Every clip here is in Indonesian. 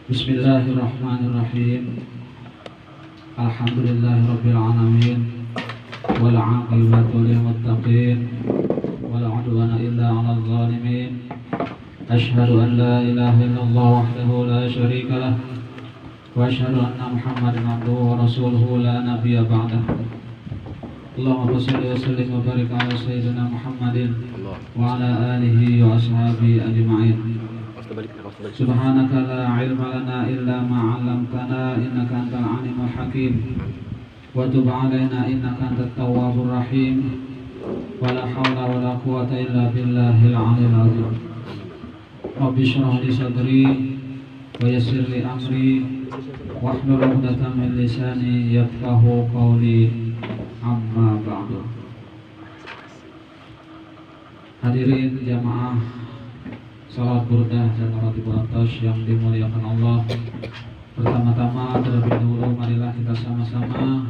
Bismillahirrahmanirrahim. Alhamdulillahirabbil alamin. Wal 'aqibatu lil muttaqin. Wala 'udwana illa 'alal zalimin. Asyhadu an la ilaha illallah wahdahu la syarika lah. Wa asyhadu anna Muhammadan abduhu wa rasuluhu la nabiyya ba'dah. Allahumma shalli wa sallim wa barik ala sayyidina Muhammadin wa ala alihi wa ashabihi ajma'in. Subhanaka la ilma lana illa ma 'allamtana innaka antal alimul hakim. Wa tub 'alaina innaka antat tawwabur rahim. Wa la haula wa la quwwata illa billahil 'aliyyil 'azim. Rabbi shrah li sadri wa yassir li amri wahlul 'uqdatam min lisani yafqahu qawli. Amma ba'du. Hadirin jamaah salat burdah dan ratibul atas yang dimuliakan Allah. Pertama-tama terlebih dahulu marilah kita sama-sama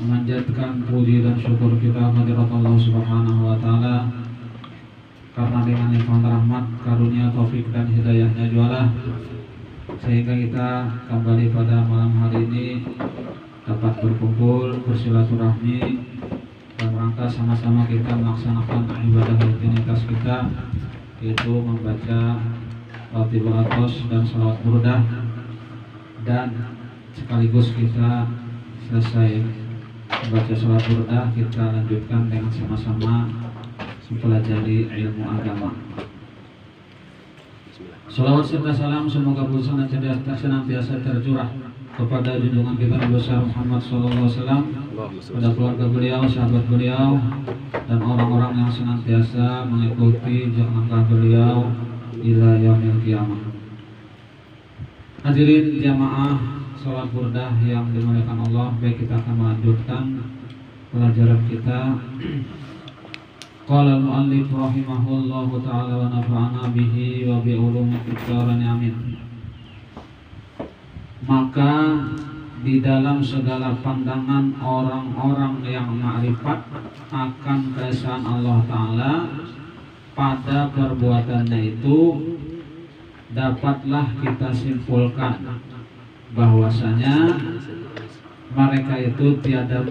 memanjatkan puji dan syukur kita kehadirat Allah Subhanahu wa taala, karena dengan limpahan rahmat, karunia, taufik dan hidayahnya jualah sehingga kita kembali pada malam hari ini dapat berkumpul, bersilaturahmi dan rangka sama-sama kita melaksanakan ibadah rutinitas kita, yaitu membaca Ratibul Athos dan salawat burdah, dan sekaligus kita selesai membaca salawat burdah kita lanjutkan dengan sama-sama mempelajari ilmu agama. Salawat serta salam semoga bersama senantiasa tercurah kepada junjungan kita Nabi besar Muhammad SAW, pada keluarga beliau, sahabat beliau, dan orang-orang yang senantiasa mengikuti langkah beliau ila yaumil qiyamah. Hadirin jamaah salat burdah yang dimuliakan Allah, baik kita akan melanjutkan pelajaran kita. Qala al-mu'allif rahimahullahu ta'ala wa nafa'ana bihi wa bi ulumi fid-dharain amin. Maka di dalam segala pandangan orang-orang yang ma'rifat akan keesaan Allah Ta'ala pada perbuatannya itu, dapatlah kita simpulkan bahwasanya mereka itu tiada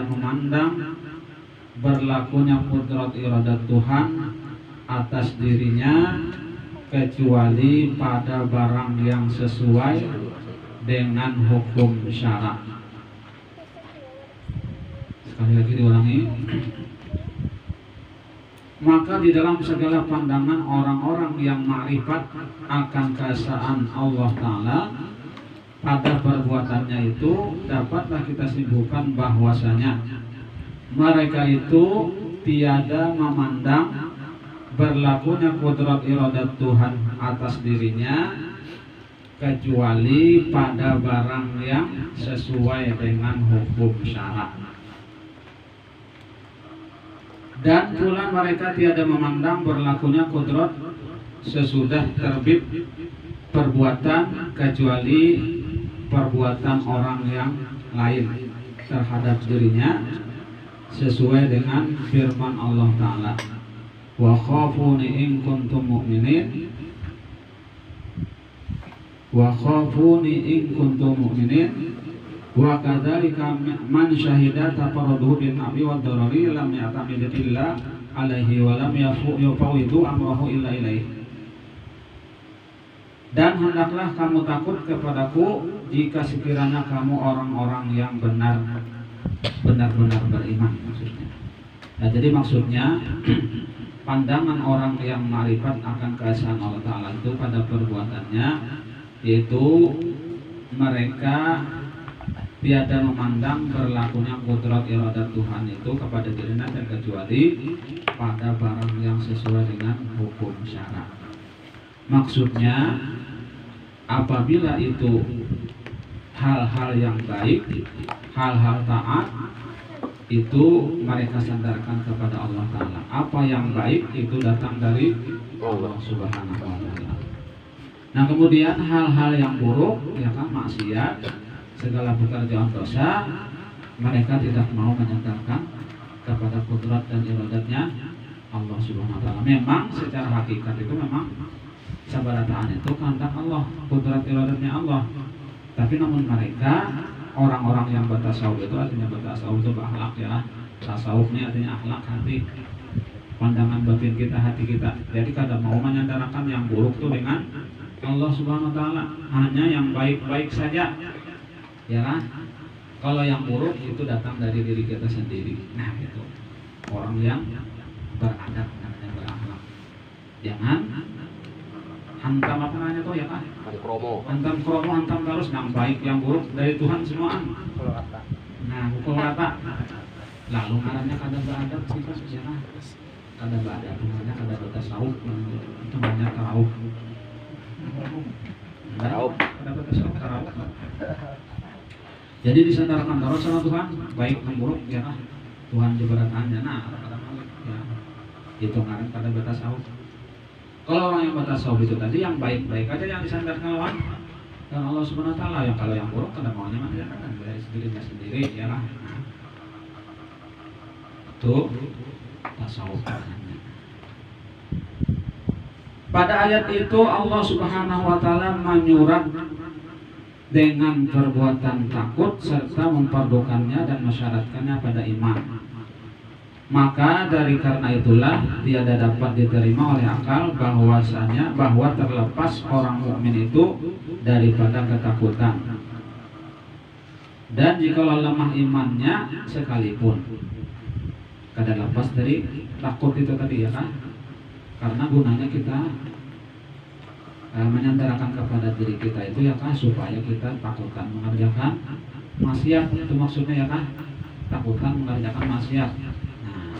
memandang berlakunya kudrat iradat Tuhan atas dirinya kecuali pada barang yang sesuai dengan hukum syara. Sekali lagi diulangi. Maka di dalam segala pandangan orang-orang yang ma'rifat akan keesaan Allah Ta'ala pada perbuatannya itu, dapatlah kita simpulkan bahwasanya mereka itu tiada memandang berlakunya kudrat iradat Tuhan atas dirinya kecuali pada barang yang sesuai dengan hukum syara. Dan pula mereka tiada memandang berlakunya kudrat sesudah terbit perbuatan kecuali perbuatan orang yang lain terhadap dirinya sesuai dengan firman Allah Ta'ala, wa khafuni in kuntum mu'minin, wa khafuni in kuntum mu'minin, wa kadzalika man syahida tafarruduhu bin nabi wa darari lam ya'tamidillah alaihi wa lam yufawidu amrahu illa ilaihi. Dan hendaklah kamu takut kepadaku jika sekiranya kamu orang-orang yang benar-benar beriman, maksudnya. Nah, jadi maksudnya pandangan orang yang ma'rifat akan keesaan Allah Ta'ala itu pada perbuatannya, yaitu mereka tiada memandang berlakunya kudrat iradat Tuhan itu kepada dirinya kecuali pada barang yang sesuai dengan hukum syara. Maksudnya apabila itu hal-hal yang baik, hal-hal taat, itu mereka sandarkan kepada Allah Ta'ala. Apa yang baik itu datang dari Allah Subhanahu wa Ta'ala. Nah, kemudian hal-hal yang buruk, ya kan, maksiat, segala pekerjaan dosa, mereka tidak mau menyandarkan kepada kudrat dan iradatnya Allah Subhanahu wa Ta'ala. Memang secara hakikat itu memang sabarataan itu kehendak Allah, kudrat iradatnya Allah. Tapi namun mereka orang-orang yang bertasawuf itu, artinya bertasawuf itu berakhlak ya. Tasawufnya artinya akhlak hati, pandangan batin kita, hati kita. Jadi kada mau menyandarkan yang buruk itu dengan Allah Subhanahu wa taala, hanya yang baik-baik saja. Ya kan? Kalau yang buruk itu datang dari diri kita sendiri. Nah, itu orang yang beradab, namanya berakhlak. Jangan hantam apa namanya tuh ya kan? Hantam kromo, hantam terus yang baik yang buruk dari Tuhan semua. Nah, pukul rata. Lalu ngarannya kada beradab sih Pak, ya kan? Kada beradab, namanya kada bertasawuf, itu namanya tarawuf. Kada bertasawuf, tarawuf. Jadi disandarkan terus sama Tuhan, baik dan buruk ya kan? Tuhan diberatkannya, nah kada malik ya. Itu ngaran kada bertasawuf. Kalau orang yang bertasawuf itu tadi yang baik-baik aja yang disandarkan lawan dan Allah Subhanahu wa taala, yang kalau yang buruk kada maunya mana kan dari dirinya sendiri ya lah. Itu tasawuf. Pada ayat itu Allah Subhanahu wa taala menyurat dengan perbuatan takut serta memperdukannya dan mensyaratkannya pada iman. Maka dari karena itulah tiada dapat diterima oleh akal bahwasanya bahwa terlepas orang mukmin itu daripada ketakutan. Dan jikalau lemah imannya sekalipun kada lepas dari takut itu tadi ya kan? Karena gunanya kita menyandarkan kepada diri kita itu ya kan, supaya kita takutkan mengerjakan maksiat, itu maksudnya ya kan, takutkan mengerjakan maksiat. Nah,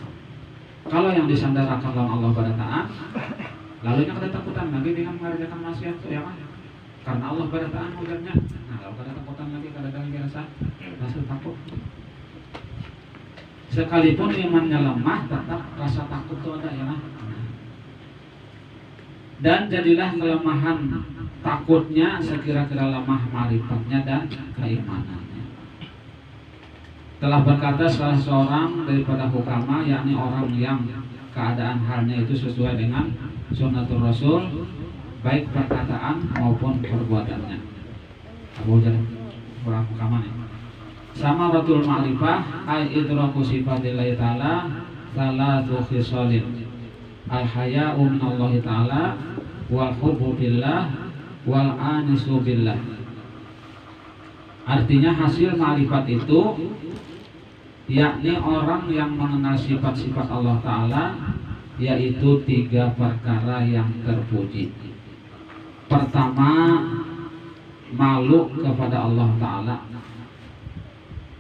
kalau yang disandarkan oleh Allah pada taat, lalu yang kada takutan lagi dengan mengerjakan maksiat itu ya kan, karena Allah pada taat ujarnya. Nah, kalau kada takutan lagi, kada ada lagi rasa takut. Sekalipun imannya lemah, tetap rasa takut itu ada ya kan. Dan jadilah kelemahan takutnya sekira-kira lemah marifatnya dan keimanannya. Telah berkata salah seorang daripada hukama, yakni orang yang keadaan halnya itu sesuai dengan sunnatul Rasul, baik perkataan maupun perbuatannya. Abu Jalan orang hukama nih. Sama ratul ma'rifah ay idraku sifatillahi ta'ala salatu khisalin al-haya'u minallahi ta'ala wal hubbu billah wal anisu billah. Artinya hasil ma'rifat itu yakni orang yang mengenal sifat-sifat Allah Ta'ala, yaitu 3 perkara yang terpuji. Pertama, malu kepada Allah Ta'ala,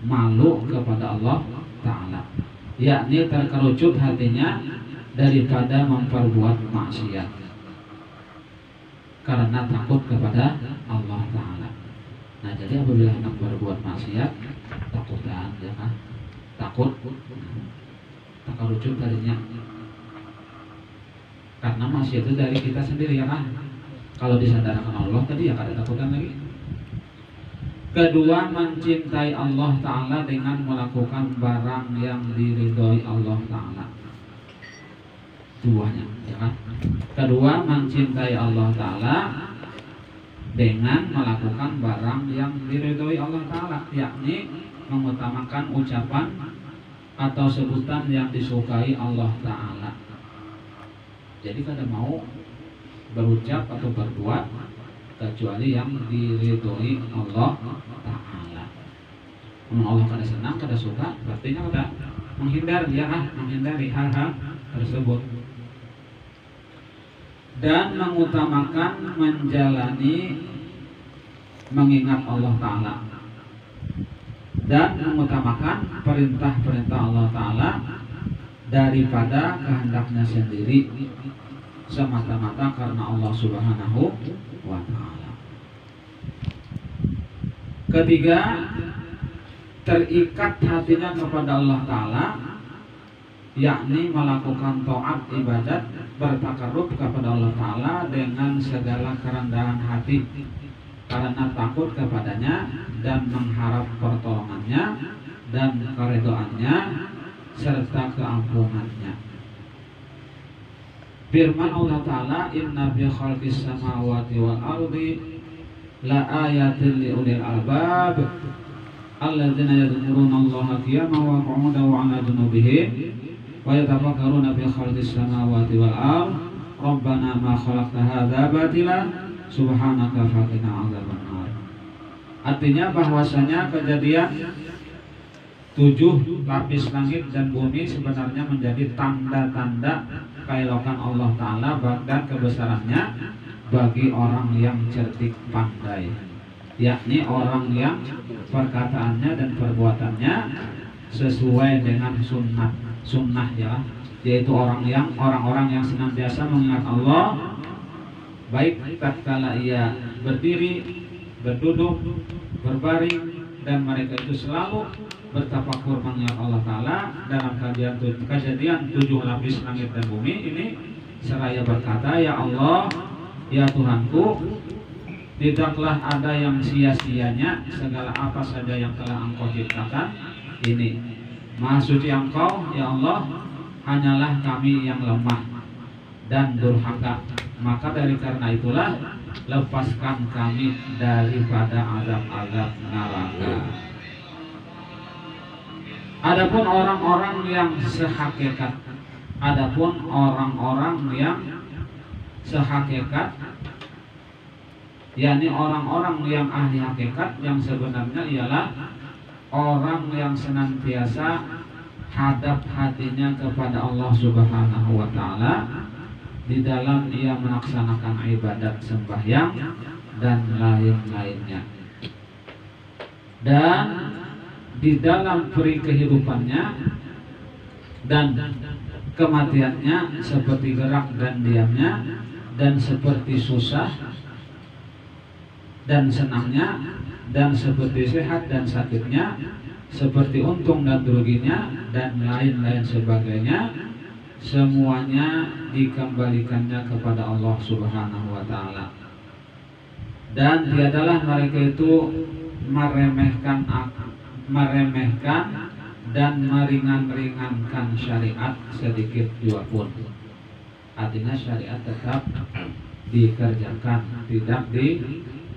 malu kepada Allah Ta'ala, yakni terkerucut hatinya daripada memperbuat maksiat karena takut kepada Allah Ta'ala. Nah, jadi apabila hendak berbuat maksiat, takutan ya kan, takut, terkerucut darinya, karena maksiat itu dari kita sendiri ya kan. Kalau disadarkan Allah tadi ya kada takutan lagi. Kedua, mencintai Allah Ta'ala dengan melakukan barang yang diridhoi Allah Ta'ala. Duanya ya kan. Kedua, mencintai Allah Ta'ala dengan melakukan barang yang diridhoi Allah Ta'ala, yakni mengutamakan ucapan atau sebutan yang disukai Allah Ta'ala. Jadi kada mau berucap atau berbuat kecuali yang diridhoi Allah Ta'ala. Kalau Allah kada senang, kada suka, berarti kada menghindar ya kan, menghindari hal-hal tersebut. Dan mengutamakan menjalani mengingat Allah Ta'ala, dan mengutamakan perintah-perintah Allah Ta'ala daripada kehendaknya sendiri, semata-mata karena Allah Subhanahu wa Ta'ala. Ketiga, terikat hatinya kepada Allah Ta'ala, yakni melakukan taat ibadat, bertakarrub kepada Allah Ta'ala dengan segala kerendahan hati karena takut kepadanya dan mengharap pertolongannya dan keridhaannya serta keampunannya. Firman Allah Ta'ala, inna fi khalqis samawati wal ardi la ayatin li ulil albab alladzina yadhkuruna Allaha qiyaman wa qu'udan wa 'ala junubihim wa yatafakkaruna fi khalqis samawati wal ardi rabbana ma khalaqta hadza batila subhanaka faqina 'adzabannar. Artinya bahwasanya kejadian 7 lapis langit dan bumi sebenarnya menjadi tanda-tanda keelokan Allah Ta'ala dan kebesarannya bagi orang yang cerdik pandai, yakni orang yang perkataannya dan perbuatannya sesuai dengan sunnah ya, yaitu orang-orang yang senantiasa mengingat Allah baik tatkala ia berdiri, berduduk, berbaring, dan mereka itu selalu bertafakur mengingat Allah Ta'ala dalam kejadian 7 lapis langit dan bumi ini, seraya berkata, ya Allah, ya Tuhanku, tidaklah ada yang sia-sianya segala apa saja yang telah Engkau ciptakan ini. Maha suci Engkau, ya Allah, hanyalah kami yang lemah dan durhaka. Maka dari karena itulah lepaskan kami daripada azab-azab neraka. Adapun orang-orang yang sehakikat, yakni orang-orang yang ahli hakikat, yang sebenarnya ialah orang yang senantiasa hadap hatinya kepada Allah Subhanahu wa Ta'ala di dalam ia melaksanakan ibadat sembahyang dan lain-lainnya, dan di dalam peri kehidupannya dan kematiannya, seperti gerak dan diamnya, dan seperti susah dan senangnya, dan seperti sehat dan sakitnya, seperti untung dan ruginya, dan lain-lain sebagainya, semuanya dikembalikannya kepada Allah Subhanahu wa Ta'ala. Dan tiadalah mereka itu meremehkan dan meringan-ringankan syariat sedikit jua pun. Artinya syariat tetap dikerjakan, tidak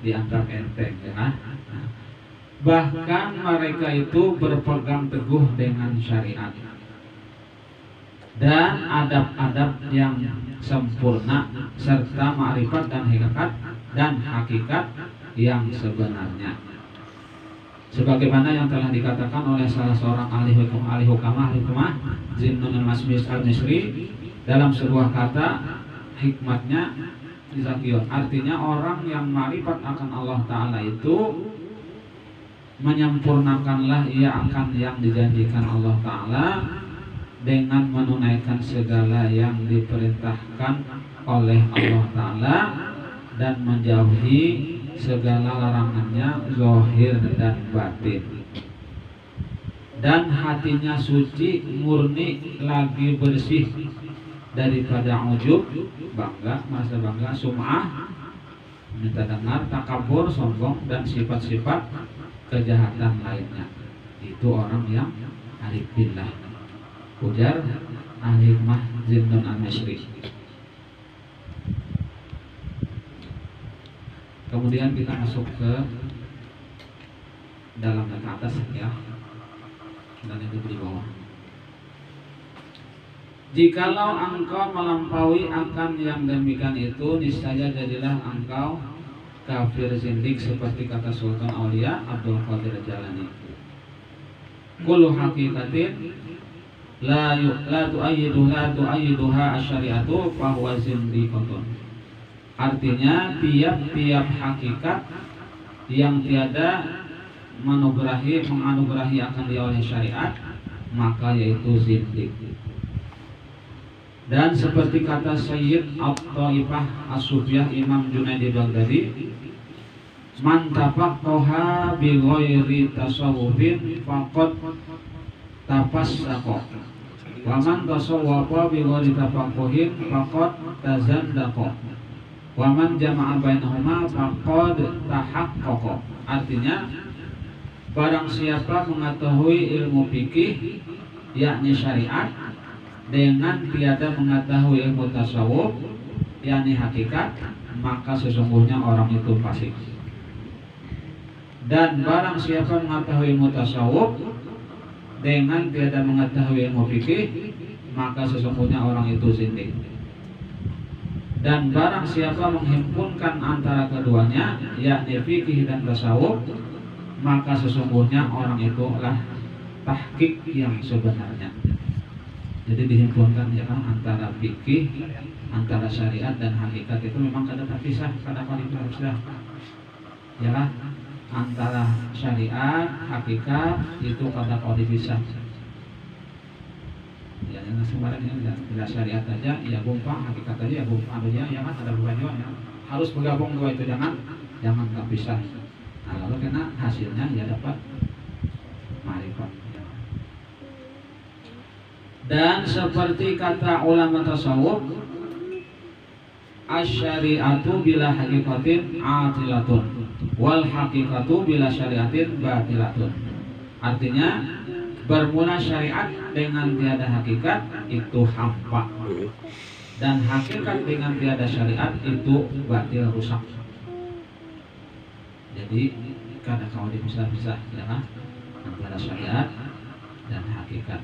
dianggap enteng ya. Bahkan mereka itu berpegang teguh dengan syariat dan adab-adab yang sempurna serta ma'rifat dan hakikat yang sebenarnya. Sebagaimana yang telah dikatakan oleh salah seorang ahli hikmah Zinnun al-Misri dalam sebuah kata hikmatnya Zakiyun, artinya orang yang ma'rifat akan Allah Ta'ala itu menyempurnakanlah ia akan yang dijanjikan Allah Ta'ala dengan menunaikan segala yang diperintahkan oleh Allah Ta'ala dan menjauhi segala larangannya zahir dan batin, dan hatinya suci, murni, lagi bersih daripada ujub, bangga, merasa bangga, sum'ah, minta dengar, takabur, sombong, dan sifat-sifat kejahatan lainnya. Itu orang yang arif billah, ujar ahli hikmah Zinnun al-Misri. Kemudian kita masuk ke dalam ke atas ya, dan itu di bawah. Jikalau engkau melampaui akan yang demikian itu, niscaya jadilah engkau kafir zindik, seperti kata Sultan Aulia Abdul Qadir Jalani. Kullu haqiqatin la tu'ayyiduha asyariatu fahuwa zindikotun. Artinya tiap-tiap hakikat yang tiada menganugerahi akan dia oleh syariat, maka yaitu zindik. Dan seperti kata Sayyid At-Taifah As-Sufiyah Imam Junaidi Baghdadi, man tafaqqaha bi ghairi tasawwufin faqad tafassaqa wa man tasawwafa bi ghairi tafaqquhin faqad tazandaqa wa man jama'a bainahuma faqad tahaqqaqa. Artinya, barang siapa mengetahui ilmu fikih yakni syariat dengan tiada mengetahui ilmu tasawuf, yakni hakikat, maka sesungguhnya orang itu fasik. Dan barang siapa mengetahui ilmu tasawuf dengan tiada mengetahui ilmu fikih, maka sesungguhnya orang itu zindik. Dan barang siapa menghimpunkan antara keduanya, yakni fikih dan tasawuf, maka sesungguhnya orang itu adalah tahqiq yang sebenarnya. Jadi dihimpunkan ya kan antara fikih, antara syariat dan hakikat itu memang kada terpisah, kada paling terpisah. Ya kan? Antara syariat, hakikat itu kada kau dipisah. Ya yang sebenarnya bila syariat aja ya gumpang, hakikat aja ya gumpang aja ya kan ada berubah ya. Harus bergabung dua itu, jangan terpisah. Nah, lalu kena hasilnya ya dapat ma'rifat. Dan seperti kata ulama tasawuf, asyariatu bila hakikatin atilatun, wal hakikatu bila syariatin batilatun. Artinya bermula syariat dengan tiada hakikat itu hampa, dan hakikat dengan tiada syariat itu batil, rusak. Jadi karena kalau dipisah-pisah ya kan antara syariat dan hakikat,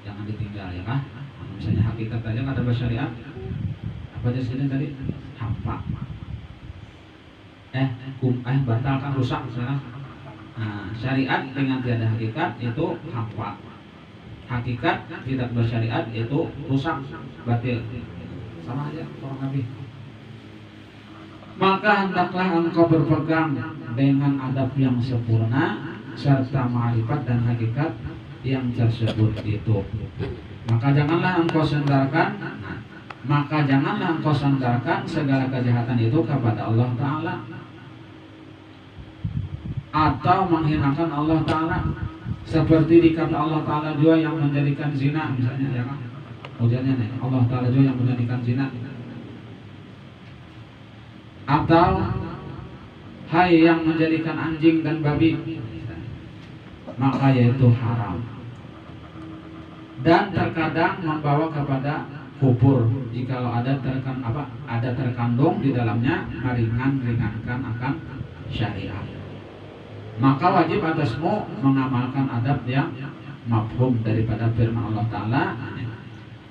jangan ditinggal ya kan. Misalnya hakikat aja nggak ada syariat, apa aja sini tadi hampa, batalkan, rusak misalnya. Nah, syariat dengan tiada hakikat itu hampa, hakikat tidak bersyariat itu rusak, batil, sama aja kurang lebih. Maka hendaklah engkau berpegang dengan adab yang sempurna serta ma'rifat dan hakikat yang tersebut itu. Maka janganlah engkau sandarkan segala kejahatan itu kepada Allah Ta'ala, atau menghinakan Allah Ta'ala, seperti dikata Allah Ta'ala juga yang menjadikan zina misalnya ya kan. Ujarnya nih, Allah Ta'ala juga yang menjadikan zina. Atau hai yang menjadikan anjing dan babi, maka yaitu haram. Dan terkadang membawa kepada kufur jikalau ada terkandung di dalamnya meringankan akan syariat. Maka wajib atasmu mengamalkan adab yang mafhum daripada firman Allah Ta'ala,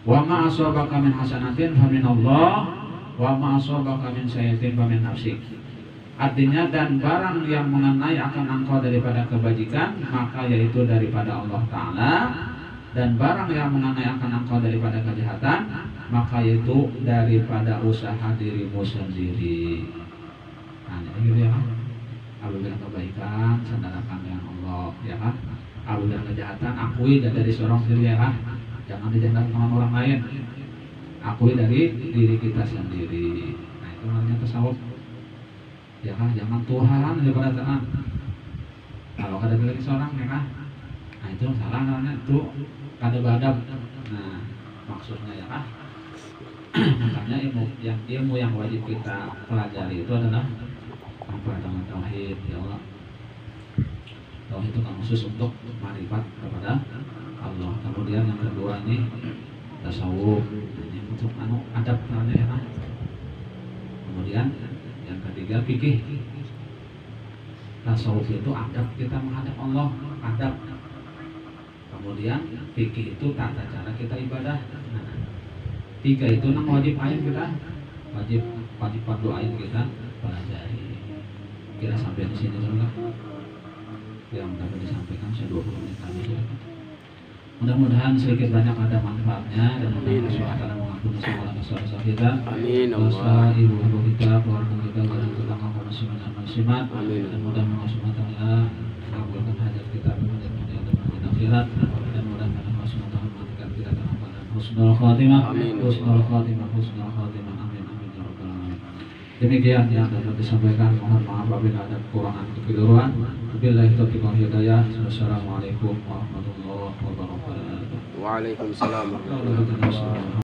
wa ma asabaka min hasanatin fa minallah wa ma asabaka min sayyi'atin fa min nafsik. Artinya, dan barang yang mengenai akan engkau daripada kebajikan maka yaitu daripada Allah Ta'ala, dan barang yang mengenai akan engkau daripada kejahatan maka yaitu daripada usaha dirimu sendiri. Nah, gitu ya kan. Apabila kebaikan sandarkan dengan Allah ya kan. Apabila kejahatan akui dari seorang sendiri ya kan. Jangan dijanjikan dengan orang lain. Akui dari diri kita sendiri. Nah, itu namanya tasawuf. Ya kan, jangan Tuhan daripada Tuhan. Kalau kada pilih seorang ya kan. Nah, itu salah namanya, itu kada badab. Nah, maksudnya ya kan. Makanya ilmu yang wajib kita pelajari itu adalah yang pertama tauhid ya Allah. Tauhid itu kan khusus untuk ma'rifat kepada Allah. Kemudian yang kedua ini tasawuf, ini untuk adab namanya ya kan. Kemudian yang ketiga fikih. Tasawuf itu adab kita menghadap Allah, adab. Kemudian fikih itu tata cara kita ibadah. Nah, tiga itu wajib ain kita, wajib fardu ain kita pelajari. Kira sampai di sini dulu lah yang dapat disampaikan 20 menit tadi. Mudah-mudahan sedikit banyak ada manfaatnya, dan mudah-mudahan Allah Ta'ala mengampuni segala dosa-dosa kita. Amin. Dosa ibu-ibu kita, keluarga kita, dan tetangga kaum muslimin dan muslimat. Dan mudah-mudahan Allah Ta'ala mengabulkan hajat kita pada dunia dan akhirat. Dan mudah-mudahan Allah Ta'ala mematikan kita dalam keadaan husnul khatimah. Husnul khatimah, husnul khatimah. Amin, amin ya rabbal alamin. Demikian yang dapat disampaikan. Mohon maaf apabila ada kekurangan atau kekeliruan. Wabillahi taufiq wal hidayah. Wassalamualaikum warahmatullahi wabarakatuh. Waalaikumsalam.